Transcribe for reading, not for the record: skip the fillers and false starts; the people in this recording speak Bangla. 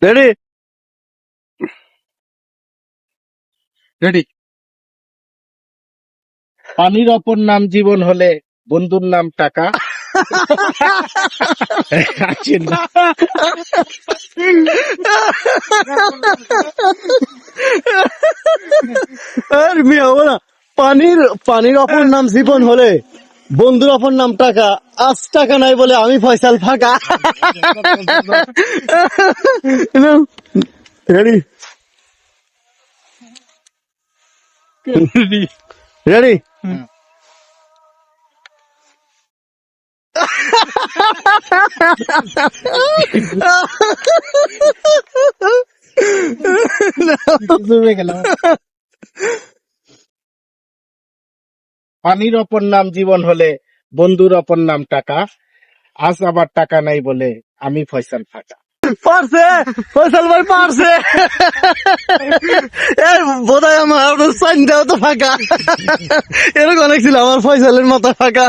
Ready ready. পানির অপর নাম জীবন হলে বন্ধুর নাম টাকা। আছেন না? আর মিয়া ওরা পানির অপর নাম জীবন হলে বন্ধুর অপর নাম টাকা। আজ টাকা নাই বলে আমি ফয়সাল ফাঁকা। রেডি রেডি জমে গেল। পানির অপর নাম জীবন হলে বন্ধুর অপর নাম টাকা। আজ আবার টাকা নাই বলে আমি ফয়সাল ফাঁকা। পারছে ফয়সাল ভাই পারছে। বোধ হয় আমার সাইনটাও তো ফাঁকা। এরকম অনেক ছিল আমার ফয়সালের মাথা ফাঁকা।